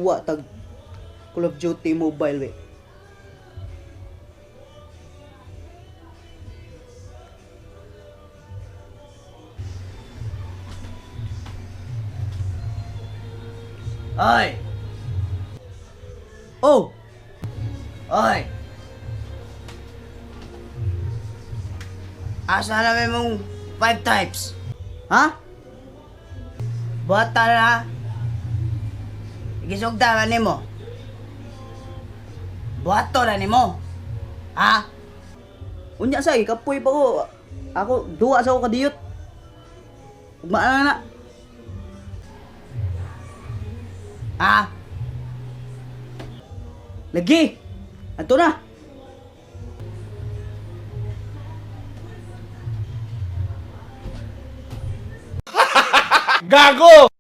duwa tag Call of Duty Mobile we. Oy! Oh, Oy! Asa namin mong 5 types? ha? Bata na. Igisugda na nimo. Buhato na nimo. Ha? Unya say kapoy pa ko. Ako duwa sa ako kadiyot. Ugma na. Ha? Lagi. Ato na. Gago!